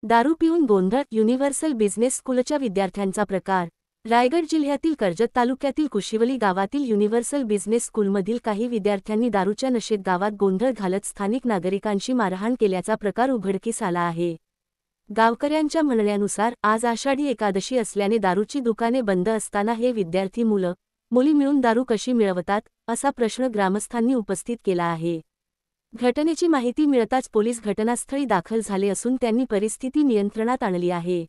दारू पिऊन गोंधळ युनिव्हर्सल बिझनेस स्कूलच्या विद्यार्थ्यांचा प्रकार। रायगड जिल्ह्यातील कर्जत तालुक्यातील कुशिवली गावातील युनिव्हर्सल बिझनेस स्कूलमधील काही विद्यार्थ्यांनी दारूच्या नशेत गावात गोंधळ घालत स्थानिक नागरिकांशी मारहाण केल्याचा प्रकार उघडकीस आला आहे। गावकऱ्यांच्या म्हणण्यानुसार आज आषाढी एकादशी असल्याने दारूची दुकाने बंद असताना हे विद्यार्थी मुली मिळून दारू कशी मिळवतात असा प्रश्न ग्रामस्थांनी उपस्थित केला आहे। घटनेची माहिती मिळताच पोलीस घटनास्थळी दाखल झाले असून त्यांनी परिस्थिती नियंत्रणात आणली आहे।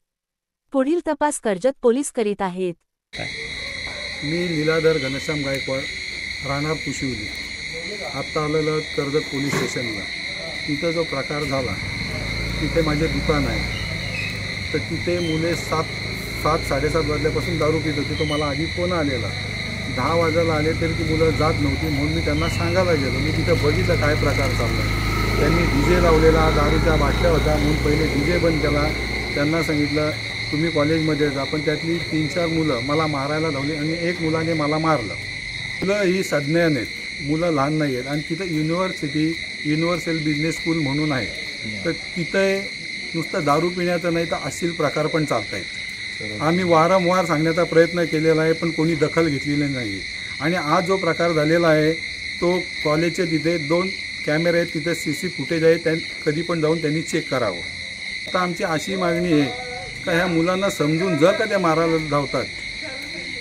पुढील तपास कर्जत पोलीस करीत आहेत। मी लीलाधर घनश्याम गायकवाड, राहणार कुशिवली। आता आलेलं कर्जत पोलीस स्टेशनला। तिथे जो प्रकार झाला तिथे माझे दुकान आहे, तर तिथे मुले 7:30 वाजल्यापासून दारू पित होती। तो मला आधी फोन आलेला, 10 वाजायला आले तरी ती मुलं जात नव्हती, म्हणून मी त्यांना सांगायला गेलो। मी तिथे बघितलं काय प्रकार चालला। त्यांनी डीजे लावलेला, दारूच्या बाटल्या होत्या, म्हणून पहिले डीजे बंद केला। त्यांना सांगितलं तुम्ही कॉलेजमध्ये जा, पण त्यातली 3-4 मुलं मला मारायला लावली आणि एक मुलाने मला मारलं। मुलं ही सज्ञान आहेत, मुलं लहान नाही आहेत। आणि तिथं युनिव्हर्सल बिझनेस स्कूल म्हणून आहे, तर तिथे नुसतं दारू पिण्याचं नाही तर अश्लील प्रकार पण चालत आहेत। आम्ही वारंवार सांगण्याचा प्रयत्न केलेला आहे, पण कोणी दखल घेतलेली नाही। आणि आज जो प्रकार झालेला आहे तो कॉलेजचे तिथे 2 कॅमेरे आहेत, तिथे CC फुटेज आहे, कधी पण जाऊन त्यांनी चेक करावं। आता आमची अशी मागणी आहे का ह्या मुलांना समजून जर का त्या मारायला धावतात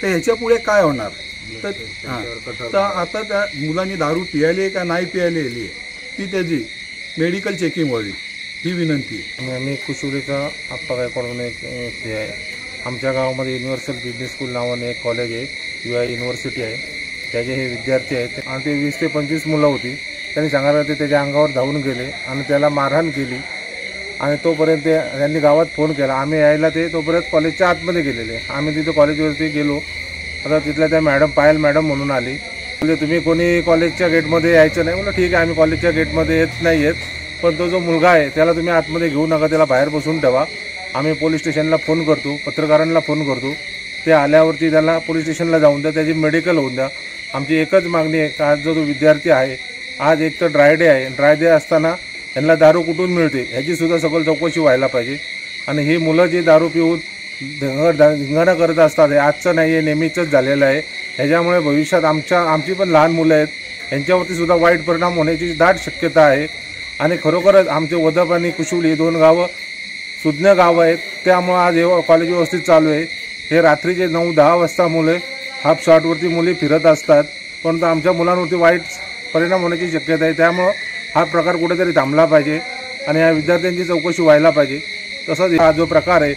तर ह्याच्या पुढे काय होणार। तर आता त्या मुलांनी दारू पियाली आहे का नाही पियाली आहे ती त्याची मेडिकल चेकिंग व्हावी ही विनंती। आम्ही कुशिवलीचा आप्पा गायकवाड म्हणून एक व्यक्ती आहे। आमच्या गावामध्ये युनिव्हर्सल बिझनेस स्कूल नावाने एक कॉलेज आहे, UI युनिव्हर्सिटी आहे। त्याचे हे विद्यार्थी आहेत आणि ते 20 ते 25 मुलं होती। त्यांनी सांगायला ते त्याच्या अंगावर धावून गेले आणि त्याला मारहाण केली आणि तोपर्यंत त्यांनी गावात फोन केला। आम्ही यायला ते तोपर्यंत कॉलेजच्या आतमध्ये गेलेले। आम्ही तिथं कॉलेजवरती गेलो। आता तिथल्या त्या मॅडम पायल मॅडम म्हणून आली, म्हणजे तुम्ही कोणी कॉलेजच्या गेटमध्ये यायचं नाही। म्हणलं ठीक आहे, आम्ही कॉलेजच्या गेटमध्ये येत नाही आहेत, पण तो जो मुलगा आहे त्याला तुम्ही आतमध्ये घेऊ नका, त्याला बाहेर बसून ठेवा। आम्ही पोलीस स्टेशनला फोन करतो, पत्रकारांना फोन करतो, ते आल्यावरती त्याला पोलीस स्टेशनला जाऊन द्या, त्याची मेडिकल होऊन द्या। आमची एकच मागणी आहे का आज जो विद्यार्थी आहे, आज एक तर ड्राय डे आहे, ड्राय डे असताना यांना दारू कुठून मिळते ह्याचीसुद्धा सखोल चौकशी व्हायला पाहिजे। आणि ही मुलं जी दारू पिऊन धिंगाणा करत असतात हे आजचं नाही आहे, नेहमीचंच झालेलं आहे। ह्याच्यामुळे भविष्यात आमची पण लहान मुलं आहेत, यांच्यावरती सुद्धा वाईट परिणाम होण्याची दाट शक्यता आहे। आणि खरोखरच आमचे वदप आणि कुशिवली 2 गावं सुज्ञ गावं आहेत, त्यामुळे आज हे कॉलेज व्यवस्थित चालू आहे। हे रात्रीचे 9-10 वाजता मुले हाफ शॉर्टवरती मुली फिरत असतात, परंतु आमच्या मुलांवरती वाईट परिणाम होण्याची शक्यता आहे। त्यामुळं हा प्रकार कुठेतरी थांबला पाहिजे आणि या विद्यार्थ्यांची चौकशी व्हायला पाहिजे। तसंच हा जो प्रकार आहे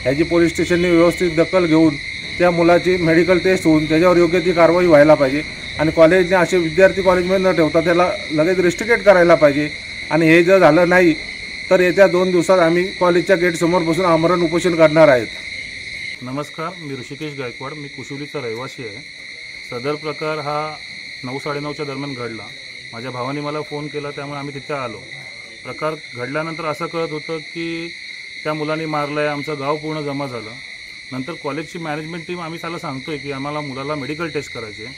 ह्याची पोलीस स्टेशनने व्यवस्थित दखल घेऊन त्या मुलाची मेडिकल टेस्ट होऊन त्याच्यावर योग्य ती कारवाई व्हायला पाहिजे। आणि कॉलेजने असे विद्यार्थी कॉलेजमध्ये न ठेवता त्याला लगेच रिस्ट्रिकेट करायला पाहिजे। आणि हे जर झालं नाही तर येत्या 2 दिवसात आम्ही कॉलेजच्या गेटसमोर बसून आमरण उपोषण करणार आहेत। नमस्कार, मी ऋषिकेश गायकवाड, मी कुशिवलीचा रहिवासी आहे। सदर प्रकार हा 9-9:30च्या दरम्यान घडला। माझ्या भावाने मला फोन केला, त्यामुळे आम्ही तिथे आलो। प्रकार घडल्यानंतर असं कळत होतं की त्या मुलांनी मारलं आहे, आमचं गाव पूर्ण जमा झालं। नंतर कॉलेजची मॅनेजमेंट टीम आम्ही त्याला सांगतोय की आम्हाला मुलाला मेडिकल टेस्ट करायची आहे,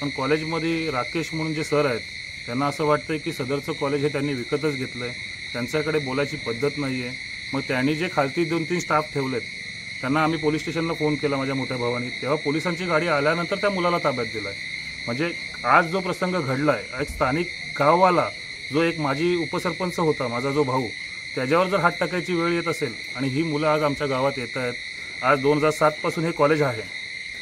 पण कॉलेजमध्ये राकेश म्हणून जे सर आहेत त्यांना असं वाटतं की सदरचं कॉलेज हे त्यांनी विकतच घेतलं आहे, त्यांच्याकडे बोलायची पद्धत नाही आहे। मग त्यांनी जे खालती 2-3 स्टाफ ठेवलेत त्यांना आम्ही पोलीस स्टेशनला फोन केला माझ्या मोठ्या भावाने, तेव्हा पोलिसांची गाडी आल्यानंतर त्या मुलाला ताब्यात दिला आहे। म्हणजे आज जो प्रसंग घडला आहे, एक स्थानिक गाववाला जो एक माजी उपसरपंच होता माझा जो भाऊ, त्याच्यावर जर हात टाकायची वेळ येत असेल आणि ही मुलं आज आमच्या गावात येत आहेत। आज 2007 पासून हे कॉलेज आहे।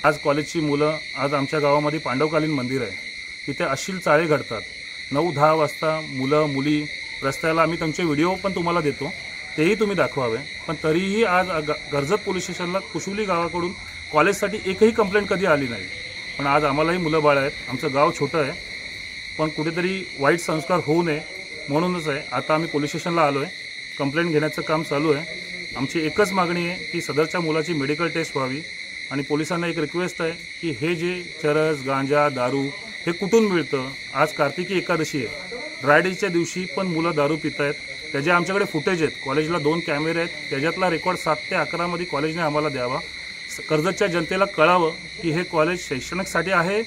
आज कॉलेजची मुलं आज आमच्या गावामध्ये पांडवकालीन मंदिर आहे, तिथे अश्लील चाळे घडतात। 9-10 वाजता मुलं मुली रस्त्याला, आम्ही तुमचे व्हिडिओ पण तुम्हाला देतो, तेही तुम्ही दाखवावे। पण तरीही आज कर्जत पोलीस स्टेशनला कुशिवली गावाकडून कॉलेजसाठी एकही कंप्लेंट कधी आली नाही। पण आज आम्हालाही मुलं बाळ आहेत, आमचं गाव छोटं आहे, पण कुठेतरी वाईट संस्कार होऊ नये म्हणूनच आहे आता आम्ही पोलीस स्टेशनला आलो आहे। कंप्लेंट घेण्याचं काम चालू आहे। आमची एकच मागणी आहे की सदरच्या मुलाची मेडिकल टेस्ट व्हावी। आणि पोलिसांना एक रिक्वेस्ट आहे की हे जे चरस, गांजा, दारू हे कुठून मिळतं। आज कार्तिकी एकादशी आहे, ड्राय डेच्या दिवशी पण मुलं दारू पित आहेत, त्याचे आमच्याकडे फुटेज आहेत। कॉलेजला 2 कॅमेरे आहेत, त्याच्यातला रेकॉर्ड 7 ते 11 कॉलेजने आम्हाला द्यावा। कर्जतच्या जनतेला कळावं की हे कॉलेज शैक्षणिकसाठी आहे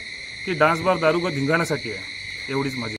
की डान्स बार, दारू व धिंगाण्यासाठी आहे। एवढीच माझी